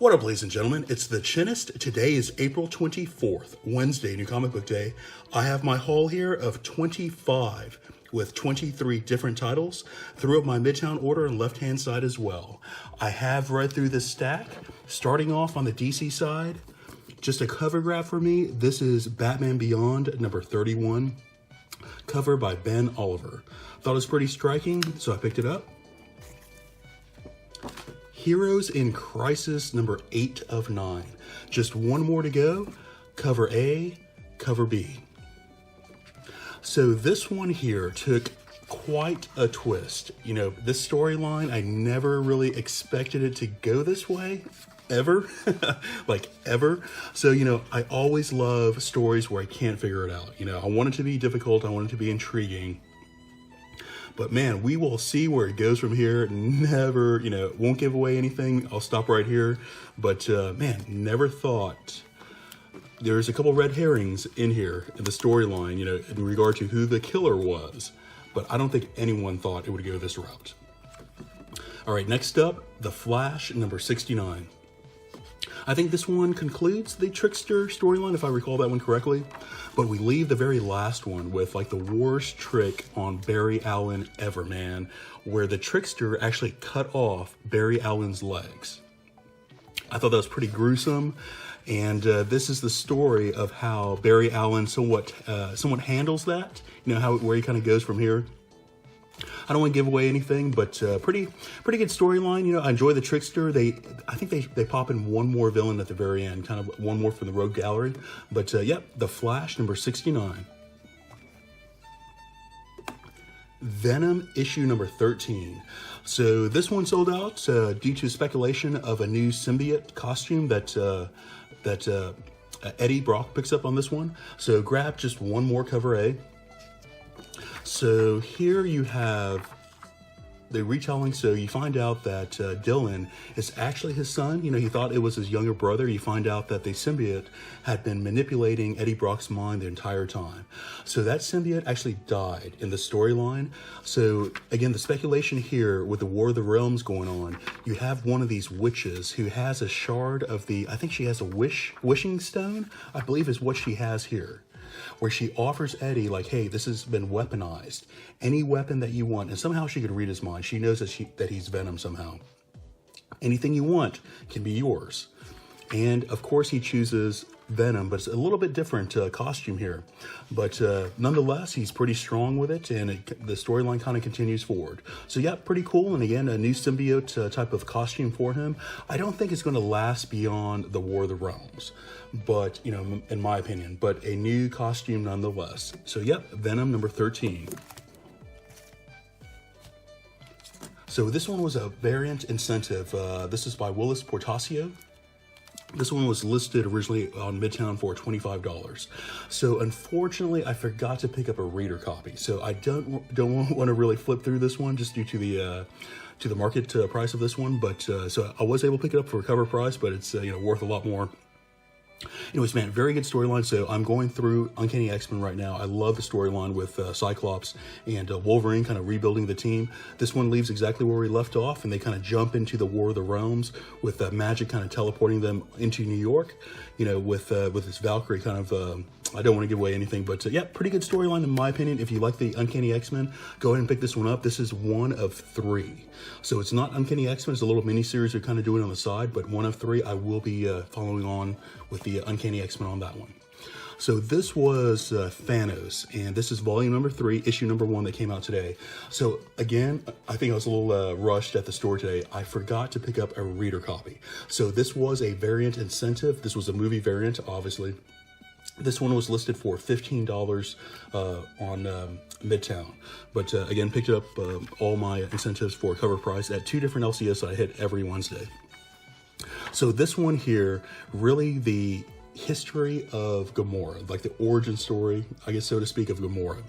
What up, ladies and gentlemen? It's the Chinist. Today is April 24th, Wednesday, New Comic Book Day. I have my haul here of 25 with 23 different titles. Threw up my Midtown order on the left-hand side as well. I have read through this stack. Starting off on the DC side, just a cover grab for me. This is Batman Beyond number 31, cover by Ben Oliver. Thought it was pretty striking, so I picked it up. Heroes in Crisis number 8 of 9. Just one more to go. Cover A, cover B. So this one here took quite a twist. You know, this storyline, I never really expected it to go this way, ever, like ever. So, you know, I always love stories where I can't figure it out. You know, I want it to be difficult, I want it to be intriguing. But man, we will see where it goes from here. Never, you know, won't give away anything. I'll stop right here. But man, never thought. There's a couple red herrings in here in the storyline, you know, in regard to who the killer was. But I don't think anyone thought it would go this route. All right, next up, The Flash, number 69. I think this one concludes the Trickster storyline, if I recall that one correctly. But we leave the very last one with like the worst trick on Barry Allen ever, man, where the Trickster actually cut off Barry Allen's legs. I thought that was pretty gruesome. And this is the story of how Barry Allen somewhat handles that. You know, where he kind of goes from here. I don't want to give away anything, but pretty good storyline. You know, I enjoy the Trickster. I think they pop in one more villain at the very end, kind of one more from the Rogue Gallery. But yep, The Flash, number 69. Venom, issue number 13. So this one sold out due to speculation of a new symbiote costume that Eddie Brock picks up on this one. So grab just one more cover A. So here you have the retelling. So you find out that Dylan is actually his son. You know, he thought it was his younger brother. You find out that the symbiote had been manipulating Eddie Brock's mind the entire time. So that symbiote actually died in the storyline. So again, the speculation here with the War of the Realms going on, you have one of these witches who has a shard of I think she has a wishing stone, I believe is what she has here, where she offers Eddie, like, hey, this has been weaponized. Any weapon that you want. And somehow she could read his mind. She knows that he's Venom somehow. Anything you want can be yours. And, of course, he chooses Venom, but it's a little bit different costume here. But nonetheless, he's pretty strong with it, and the storyline kind of continues forward. So, yeah, pretty cool. And, again, a new symbiote type of costume for him. I don't think it's going to last beyond the War of the Realms, but, you know, in my opinion. But a new costume nonetheless. So, yep, Venom number 13. So this one was a variant incentive. This is by Willis Portacio. This one was listed originally on Midtown for $25. So unfortunately, I forgot to pick up a reader copy. So I don't want to really flip through this one just due to the market price of this one. But so I was able to pick it up for a cover price, but it's you know, worth a lot more. Anyways, man, very good storyline. So I'm going through Uncanny X-Men right now. I love the storyline with Cyclops and Wolverine kind of rebuilding the team. This one leaves exactly where we left off, and they kind of jump into the War of the Realms with magic kind of teleporting them into New York, you know, with this Valkyrie kind of, I don't want to give away anything, but yeah, pretty good storyline in my opinion. If you like the Uncanny X-Men, go ahead and pick this one up. This is one of 3. So it's not Uncanny X-Men, it's a little mini-series they're kind of doing on the side, but one of 3. I will be following on with the Uncanny X-Men on that one. So this was Thanos, and this is volume number 3, issue number 1 that came out today. So again, I think I was a little rushed at the store today. I forgot to pick up a reader copy. So this was a variant incentive. This was a movie variant, obviously. This one was listed for $15 on Midtown. But again, picked up all my incentives for cover price at 2 different LCS that I hit every Wednesday. So this one here, really the history of Gamora, like the origin story, I guess so to speak, of Gamora.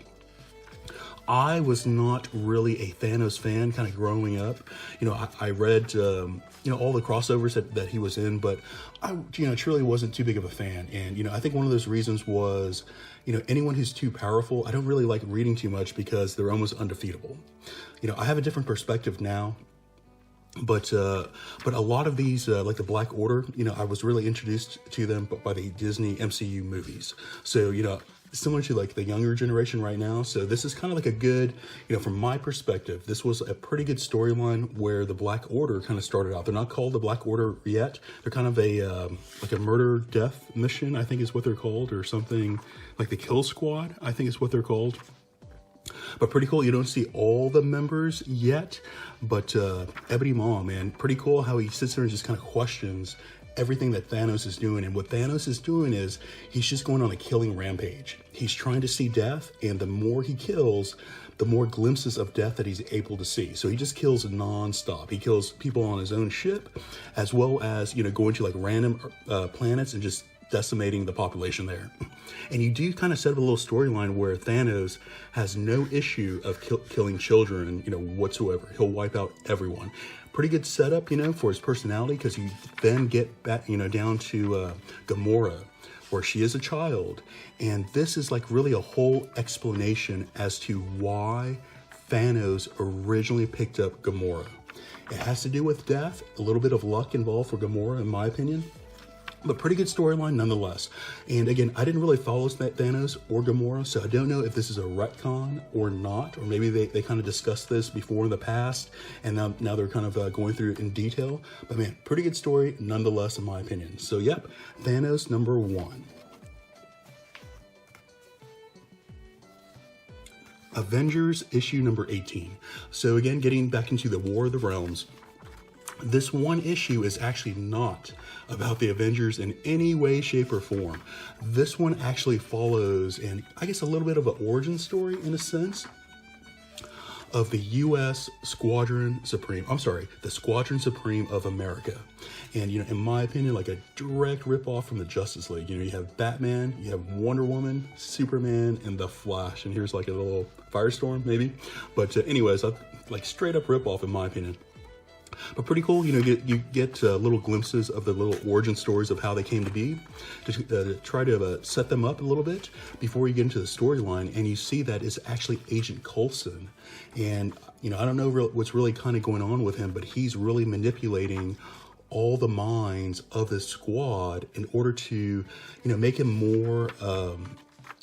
I was not really a Thanos fan kind of growing up. You know, I read, you know, all the crossovers that he was in, but I, you know, truly wasn't too big of a fan. And, you know, I think one of those reasons was, you know, anyone who's too powerful, I don't really like reading too much because they're almost undefeatable. You know, I have a different perspective now. But a lot of these, like the Black Order, I was really introduced to them by the Disney MCU movies. So, similar to like the younger generation right now. So this is kind of like a good, from my perspective, this was a pretty good storyline where the Black Order kind of started out. They're not called the Black Order yet. They're kind of like a murder death mission, I think is what they're called, or something like the Kill Squad, I think is what they're called. But pretty cool. You don't see all the members yet, but Ebony Maw, man, pretty cool how he sits there and just kind of questions everything that Thanos is doing. And what Thanos is doing is he's just going on a killing rampage. He's trying to see death, and the more he kills, the more glimpses of death that he's able to see. So he just kills nonstop. He kills people on his own ship, as well as, going to like random planets and just decimating the population there. And you do kind of set up a little storyline where Thanos has no issue of killing children, whatsoever. He'll wipe out everyone. Pretty good setup, for his personality, because you then get back, down to Gamora, where she is a child. And this is like really a whole explanation as to why Thanos originally picked up Gamora. It has to do with death, a little bit of luck involved for Gamora, in my opinion. But pretty good storyline nonetheless. And again, I didn't really follow Thanos or Gamora, so I don't know if this is a retcon or not, or maybe they kind of discussed this before in the past, and now they're kind of going through it in detail. But man, pretty good story nonetheless, in my opinion. So yep, Thanos number 1. Avengers issue number 18. So again, getting back into the War of the Realms. This one issue is actually not about the Avengers in any way, shape, or form. This one actually follows, and I guess a little bit of an origin story in a sense, of the U.S. Squadron Supreme. The Squadron Supreme of America. And, in my opinion, like a direct ripoff from the Justice League. You have Batman, you have Wonder Woman, Superman, and The Flash. And here's like a little firestorm, maybe. But anyways, like straight up ripoff in my opinion. But pretty cool, you get little glimpses of the little origin stories of how they came to be, to try to set them up a little bit before you get into the storyline, and you see that it's actually Agent Coulson. And, I don't know what's really kind of going on with him, but he's really manipulating all the minds of the squad in order to, make him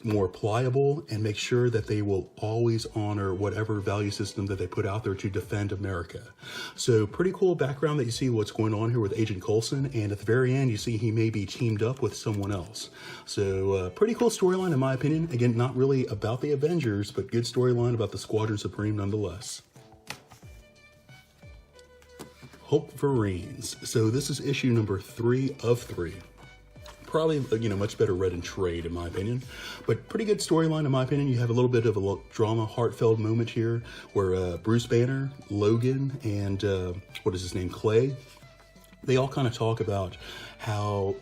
more pliable and make sure that they will always honor whatever value system that they put out there to defend America. So pretty cool background that you see what's going on here with Agent Coulson, and at the very end you see he may be teamed up with someone else. So pretty cool storyline in my opinion. Again, not really about the Avengers, but good storyline about the Squadron Supreme nonetheless. Hulkverines. So this is issue number 3 of 3. Probably, much better read in trade, in my opinion. But pretty good storyline, in my opinion. You have a little bit of a drama, heartfelt moment here where Bruce Banner, Logan, and what is his name, Clay, they all kind of talk about how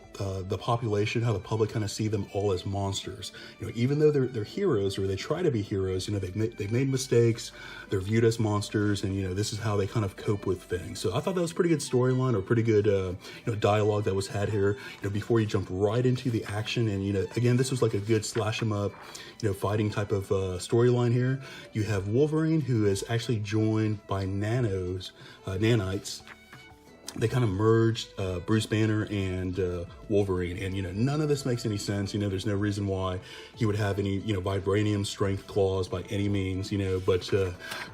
the population, how the public kind of see them all as monsters. Even though they're heroes, or they try to be heroes, they've made mistakes, they're viewed as monsters, and this is how they kind of cope with things. So I thought that was a pretty good storyline, or pretty good dialogue that was had here. Before you jump right into the action, and again, this was like a good slash 'em up, fighting type of storyline here. You have Wolverine, who is actually joined by nanites. They kind of merged Bruce Banner and Wolverine, and none of this makes any sense. There's no reason why he would have any vibranium strength claws by any means. But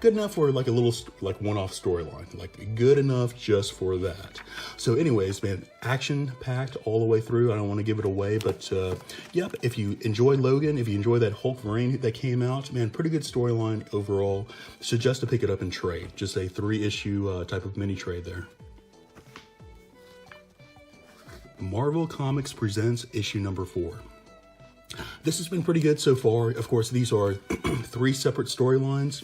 good enough for like a little one-off storyline, like good enough just for that. So anyways, man, action packed all the way through. I don't want to give it away, but yep, if you enjoyed Logan, if you enjoyed that Hulkverine that came out, man, pretty good storyline overall. Suggest to pick it up in trade, just a 3-issue type of mini trade there. Marvel Comics presents issue number 4. This has been pretty good so far. Of course, these are 3 separate storylines.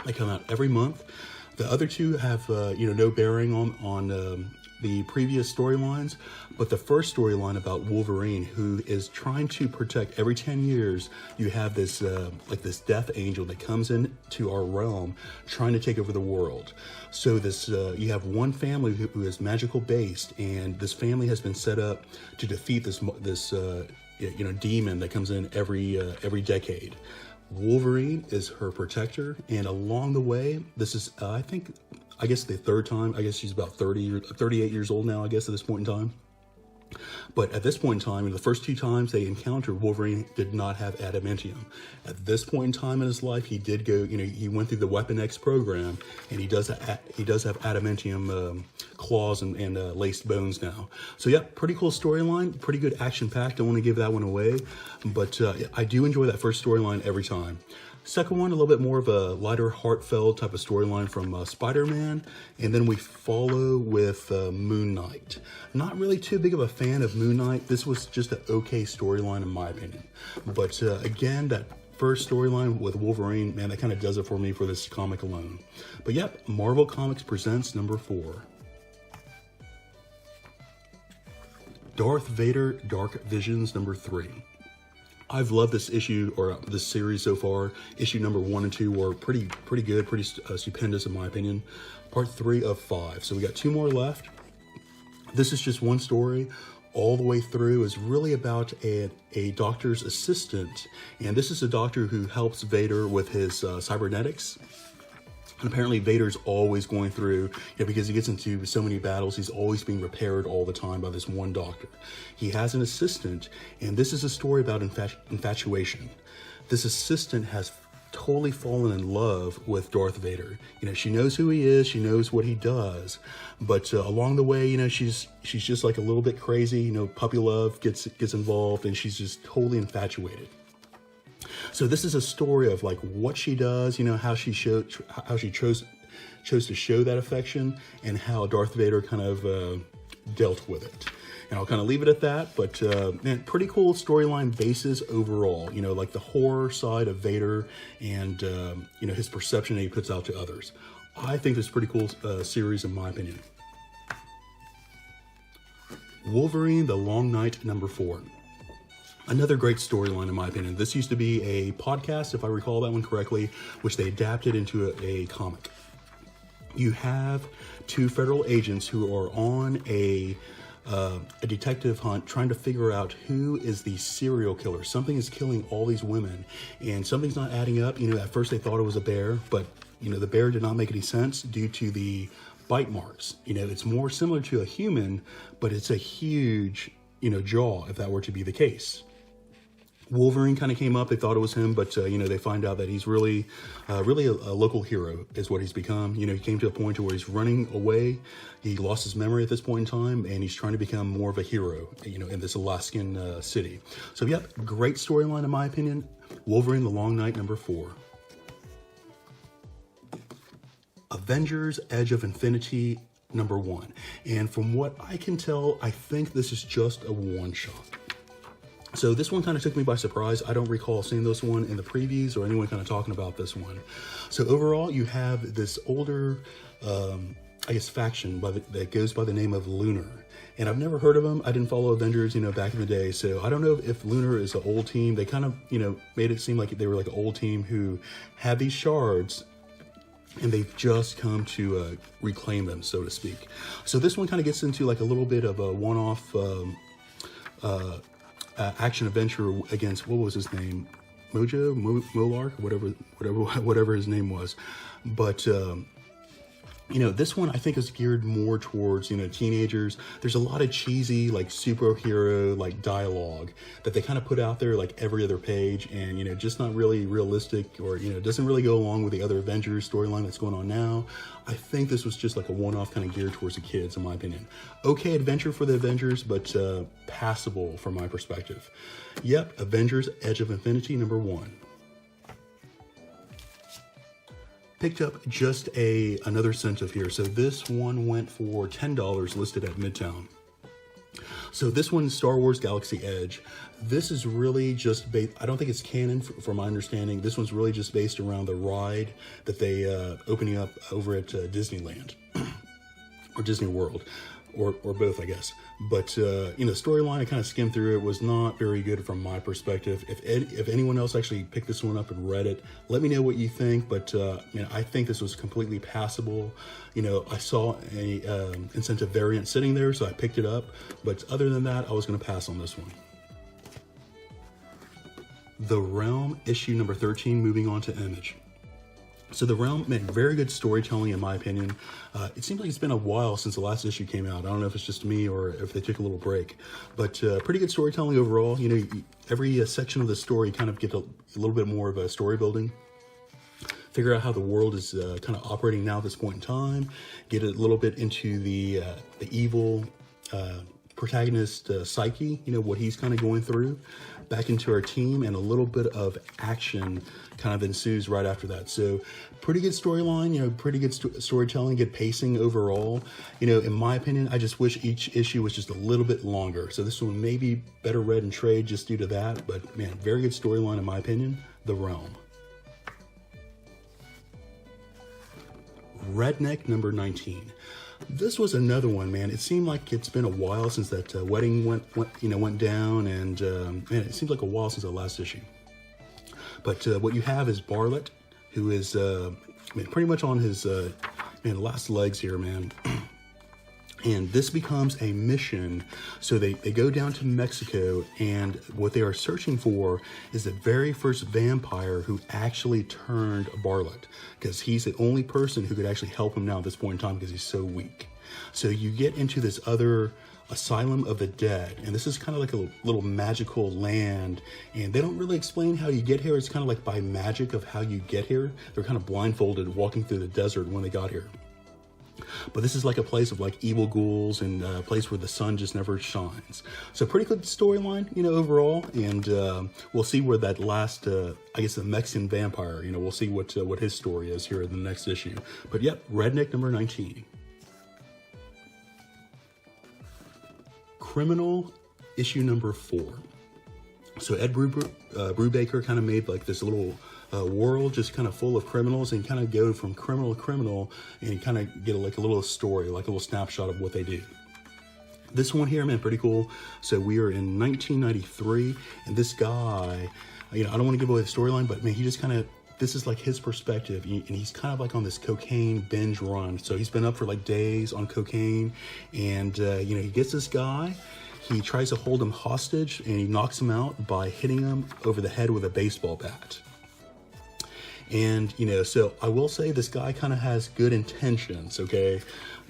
They come out every month. The other 2 have, no bearing on the previous storylines, but the first storyline about Wolverine, who is trying to protect, every 10 years, you have this, this death angel that comes into our realm, trying to take over the world. So this, you have one family who is magical based, and this family has been set up to defeat this demon that comes in every decade. Wolverine is her protector, and along the way, this is, I guess the third time. I guess she's about 38 years old now, I guess, at this point in time. But at this point in time, in the first 2 times they encountered, Wolverine did not have adamantium. At this point in time in his life, he did go, he went through the Weapon X program, and he does have adamantium claws and laced bones now. So yeah, pretty cool storyline, pretty good action packed. Don't want to give that one away, but I do enjoy that first storyline every time. Second one, a little bit more of a lighter, heartfelt type of storyline from Spider-Man. And then we follow with Moon Knight. Not really too big of a fan of Moon Knight. This was just an okay storyline in my opinion. But again, that first storyline with Wolverine, man, that kind of does it for me for this comic alone. But yep, Marvel Comics presents number 4. Darth Vader Dark Visions number 3. I've loved this issue, or this series so far. Issue number 1 and 2 were pretty good, pretty stupendous in my opinion. Part 3 of 5. So we got 2 more left. This is just one story. All the way through is really about a doctor's assistant. And this is a doctor who helps Vader with his cybernetics. And apparently Vader's always going through, because he gets into so many battles, he's always being repaired all the time by this one doctor. He has an assistant, and this is a story about infatuation. This assistant has totally fallen in love with Darth Vader. She knows who he is, she knows what he does, but along the way, she's just like a little bit crazy. Puppy love gets involved, and she's just totally infatuated. So this is a story of like what she does, how she chose to show that affection, and how Darth Vader kind of dealt with it. And I'll kind of leave it at that, but man, pretty cool storyline basis overall. Like the horror side of Vader, and his perception that he puts out to others. I think this is a pretty cool series in my opinion. Wolverine: The Long Night number 4. Another great storyline in my opinion. This used to be a podcast, if I recall that one correctly, which they adapted into a comic. You have 2 federal agents who are on a detective hunt trying to figure out who is the serial killer. Something is killing all these women, and something's not adding up. At first they thought it was a bear, but the bear did not make any sense due to the bite marks. It's more similar to a human, but it's a huge, jaw if that were to be the case. Wolverine kind of came up. They thought it was him, but they find out that he's really a local hero is what he's become. He came to a point to where he's running away. He lost his memory at this point in time, and he's trying to become more of a hero, in this Alaskan city. So yep, great storyline in my opinion. Wolverine: The Long Night number 4. Avengers: Edge of Infinity number 1. And from what I can tell, I think this is just a one-shot. So this one kind of took me by surprise. I don't recall seeing this one in the previews or anyone kind of talking about this one. So overall, you have this older, faction that goes by the name of Lunar. And I've never heard of them. I didn't follow Avengers, back in the day. So I don't know if Lunar is an old team. They kind of, made it seem like they were like an old team who had these shards, and they've just come to reclaim them, so to speak. So this one kind of gets into like a little bit of a one-off action adventure against, what was his name? Molark, whatever his name was. But this one I think is geared more towards, teenagers. There's a lot of cheesy, like superhero, like dialogue that they kind of put out there like every other page, and, just not really realistic, or, doesn't really go along with the other Avengers storyline that's going on now. I think this was just like a one-off kind of geared towards the kids, in my opinion. Okay adventure for the Avengers, but passable from my perspective. Yep, Avengers: Edge of Infinity number 1. Picked up just another incentive here. So this one went for $10, listed at Midtown. So this one is Star Wars Galaxy Edge. This is really just based, I don't think it's canon from my understanding. This one's really just based around the ride that they opening up over at Disneyland or Disney World, or both, I guess. But storyline, I kind of skimmed through it, was not very good from my perspective. If anyone else actually picked this one up and read it, let me know what you think. But I think this was completely passable. I saw a incentive variant sitting there, so I picked it up. But other than that, I was going to pass on this one. The Realm, issue number 13, moving on to Image. So The Realm, man, very good storytelling in my opinion. It seems like it's been a while since the last issue came out. I don't know if it's just me or if they took a little break, but pretty good storytelling overall. You know, every section of the story kind of get a little bit more of a story building. Figure out how the world is kind of operating now at this point in time. Get a little bit into the evil protagonist psyche, you know, what he's kind of going through. Back into our team, and a little bit of action kind of ensues right after that. So pretty good storyline, you know, pretty good storytelling, good pacing overall. You know, in my opinion, I just wish each issue was just a little bit longer. So this one may be better read in trade just due to that, but man, very good storyline in my opinion. The Realm. Redneck number 19. This was another one, man. It seemed like it's been a while since that wedding went down, and man, it seems like a while since the last issue. But what you have is Bartlett, who is man, pretty much on his last legs here, man. And this becomes a mission. So they go down to Mexico, and what they are searching for is the very first vampire who actually turned Bartlett, because he's the only person who could actually help him now at this point in time because he's so weak. So you get into this other asylum of the dead, and this is kind of like a little magical land, and they don't really explain how you get here. It's kind of like by magic of how you get here. They're kind of blindfolded walking through the desert when they got here. But this is like a place of like evil ghouls, and a place where the sun just never shines. So pretty good storyline, you know, overall. And we'll see where that last, I guess the Mexican vampire, you know, we'll see what his story is here in the next issue. But yep, Redneck number 19. Criminal, issue number 4. So Ed Brubaker kind of made like this little world just kind of full of criminals, and kind of go from criminal to criminal, and kind of get like a little story, like a little snapshot of what they do. This one here, man, pretty cool. So we are in 1993, and this guy, you know, I don't want to give away the storyline, but man, he just kind of, this is like his perspective, and he's kind of like on this cocaine binge run. So he's been up for like days on cocaine, and you know, he gets this guy. He tries to hold him hostage, and he knocks him out by hitting him over the head with a baseball bat. And, you know, so I will say this guy kind of has good intentions, okay?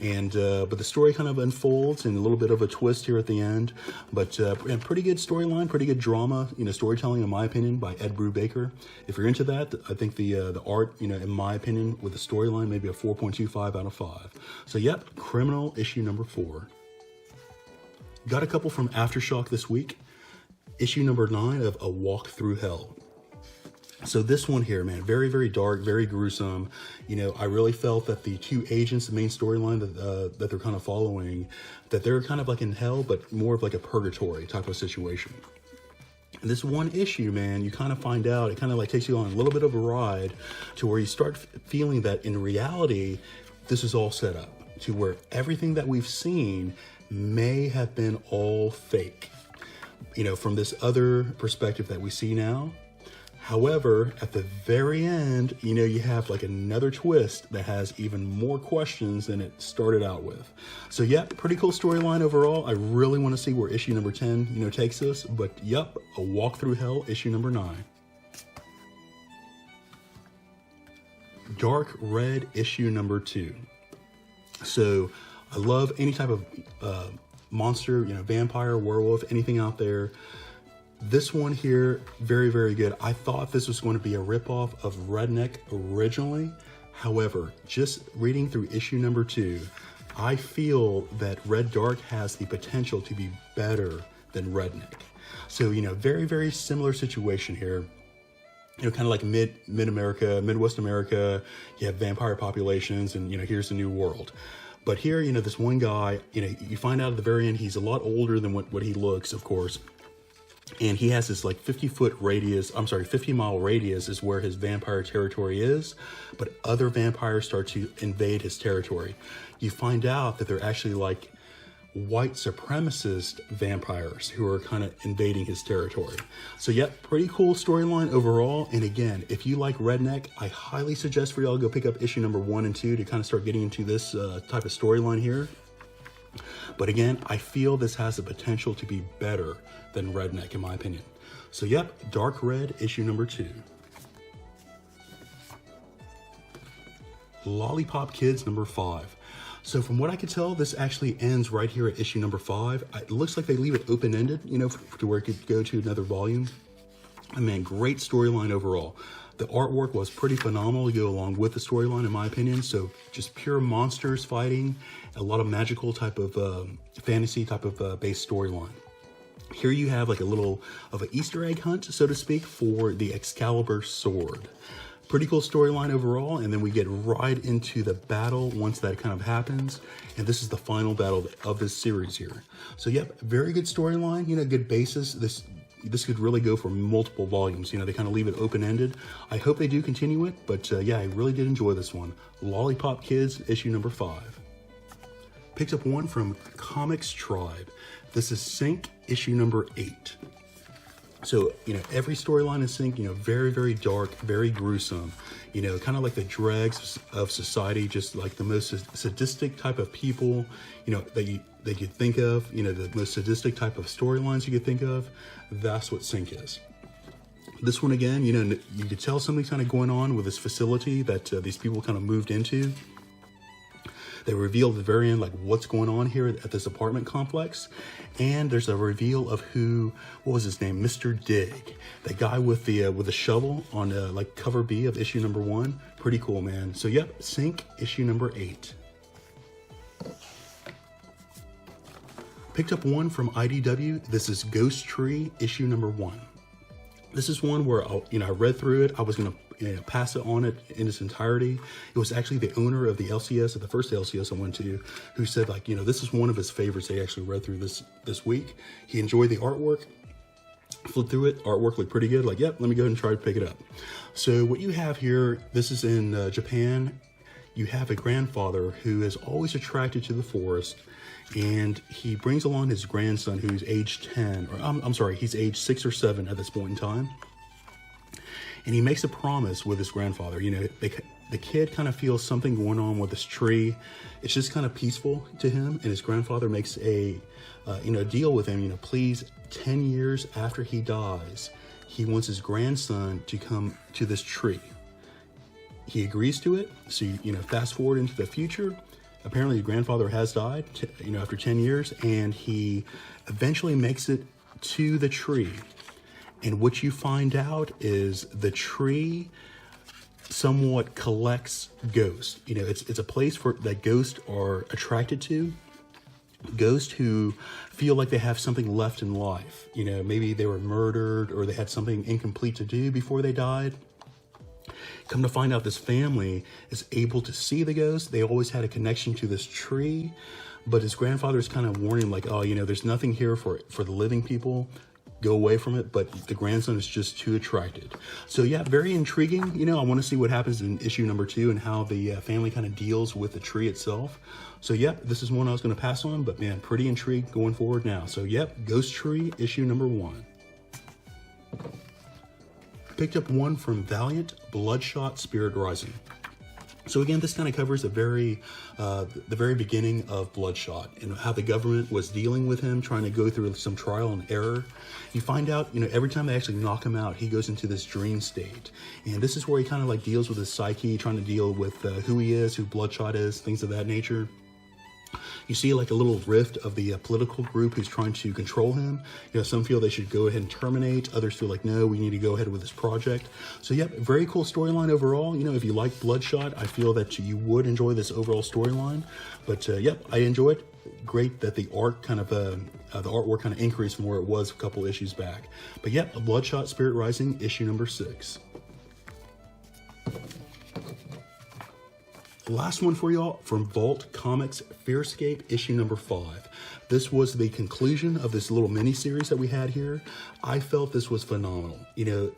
And, but the story kind of unfolds, and a little bit of a twist here at the end. But, and pretty good storyline, pretty good drama, you know, storytelling, in my opinion, by Ed Brubaker. If you're into that, I think the art, you know, in my opinion, with the storyline, maybe a 4.25 out of 5. So, yep, Criminal, issue number 4. Got a couple from Aftershock this week. Issue number 9 of A Walk Through Hell. So this one here, man, very, very dark, very gruesome. You know, I really felt that the two agents, the main storyline that they're kind of following, that they're kind of like in hell, but more of like a purgatory type of situation. And this one issue, man, you kind of find out, it kind of like takes you on a little bit of a ride to where you start feeling that in reality, this is all set up to where everything that we've seen may have been all fake, you know, from this other perspective that we see now. However, at the very end, you know, you have like another twist that has even more questions than it started out with. So, yep, pretty cool storyline overall. I really want to see where issue number 10, you know, takes us. But, yep, A Walk Through Hell, issue number 9. Dark Red, issue number 2. So, I love any type of monster, you know, vampire, werewolf, anything out there. This one here, very, very good. I thought this was going to be a ripoff of Redneck originally. However, just reading through issue number 2, I feel that Red Dark has the potential to be better than Redneck. So, you know, very, very similar situation here. You know, kind of like mid-America, Midwest America, you have vampire populations, and, you know, here's the new world. But here, you know, this one guy, you know, you find out at the very end, he's a lot older than what he looks, of course. And he has this like 50-mile radius is where his vampire territory is, but other vampires start to invade his territory. You find out that they're actually like white supremacist vampires who are kind of invading his territory. So yep, pretty cool storyline overall. And again, if you like Redneck, I highly suggest for y'all to go pick up issue number 1 and 2 to kind of start getting into this type of storyline here. But again, I feel this has the potential to be better than Redneck, in my opinion. So yep, Dark Red, issue number 2. Lollipop Kids, number 5. So from what I could tell, this actually ends right here at issue number 5. It looks like they leave it open-ended, you know, to where it could go to another volume. I mean, great storyline overall. The artwork was pretty phenomenal to go along with the storyline, in my opinion. So just pure monsters fighting, a lot of magical type of fantasy type of base storyline. Here you have like a little of an Easter egg hunt, so to speak, for the Excalibur sword. Pretty cool storyline overall, and then we get right into the battle once that kind of happens, and this is the final battle of this series here. So yep, very good storyline, you know, good basis. This could really go for multiple volumes, you know, they kind of leave it open-ended. I hope they do continue it, but yeah, I really did enjoy this one. Lollipop Kids, issue number 5. Picked up one from Comics Tribe. This is Sync, issue number 8. So, you know, every storyline in Sync, you know, very, very dark, very gruesome, you know, kind of like the dregs of society, just like the most sadistic type of people, you know, that you think of, you know, the most sadistic type of storylines you could think of. That's what Sync is. This one, again, you know, you could tell something kind of going on with this facility that these people kind of moved into. They reveal at the very end, like, what's going on here at this apartment complex. And there's a reveal of what was his name? Mr. Dig. That guy with the shovel on like cover B of issue number 1. Pretty cool, man. So yep, Sync, issue number 8. Picked up one from IDW. This is Ghost Tree, issue number 1. This is one where I read through it. I was gonna pass it on it in its entirety. It was actually the owner of the LCS, of the first LCS I went to, who said, like, you know, this is one of his favorites. They actually read through this week. He enjoyed the artwork. Flipped through it. Artwork looked pretty good. Like, yep, let me go ahead and try to pick it up. So what you have here, this is in Japan. You have a grandfather who is always attracted to the forest, and he brings along his grandson who's age 10, or I'm sorry, he's age 6 or 7 at this point in time. And he makes a promise with his grandfather. You know, the kid kind of feels something going on with this tree. It's just kind of peaceful to him. And his grandfather makes a deal with him. You know, please, 10 years after he dies, he wants his grandson to come to this tree. He agrees to it. So, you know, fast forward into the future. Apparently, the grandfather has died, you know, after 10 years, and he eventually makes it to the tree. And what you find out is the tree somewhat collects ghosts. You know, it's a place that ghosts are attracted to. Ghosts who feel like they have something left in life. You know, maybe they were murdered or they had something incomplete to do before they died. Come to find out, this family is able to see the ghost. They always had a connection to this tree, but his grandfather is kind of warning, like, oh, you know, there's nothing here for the living people. Go away from it. But the grandson is just too attracted. So yeah, very intriguing. You know, I want to see what happens in issue number 2 and how the family kind of deals with the tree itself. So yep, this is one I was going to pass on, but man, pretty intrigued going forward now. So yep, Ghost Tree, issue number 1. Picked up one from Valiant, Bloodshot, Spirit Rising. So again, this kind of covers the very beginning of Bloodshot and how the government was dealing with him, trying to go through some trial and error. You find out, you know, every time they actually knock him out, he goes into this dream state. And this is where he kind of like deals with his psyche, trying to deal with who he is, who Bloodshot is, things of that nature. You see like a little rift of the political group who's trying to control him. You know, some feel they should go ahead and terminate. Others feel like, no, we need to go ahead with this project. So yep, very cool storyline overall. You know, if you like Bloodshot, I feel that you would enjoy this overall storyline. But yep, I enjoy it. Great that the art kind of, the artwork kind of increased from where it was a couple issues back. But yep, Bloodshot, Spirit Rising, issue number 6. Last one for y'all from Vault Comics, Fearscape, issue number 5. This was the conclusion of this little mini series that we had here. I felt this was phenomenal. You know,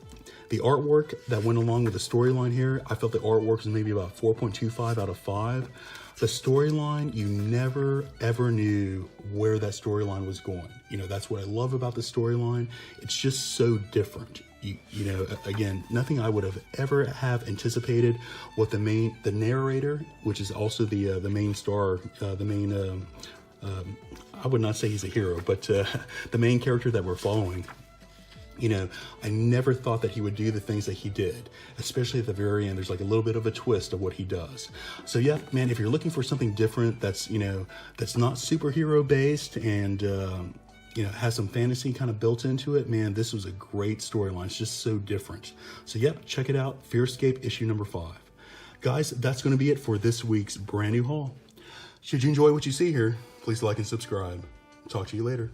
the artwork that went along with the storyline here, I felt the artwork was maybe about 4.25 out of 5. The storyline, you never ever knew where that storyline was going. You know, that's what I love about the storyline. It's just so different. You know, again, nothing I would have ever have anticipated. What the narrator, which is also the main star, I would not say he's a hero, but the main character that we're following, You know, I never thought that he would do the things that he did, especially at the very end. There's like a little bit of a twist of what he does. So yeah, man, if you're looking for something different that's, you know, that's not superhero based and, you know, has some fantasy kind of built into it, man, this was a great storyline. It's just so different. So yep, check it out. Fearscape issue number 5. Guys, that's going to be it for this week's brand new haul. Should you enjoy what you see here, please like and subscribe. Talk to you later.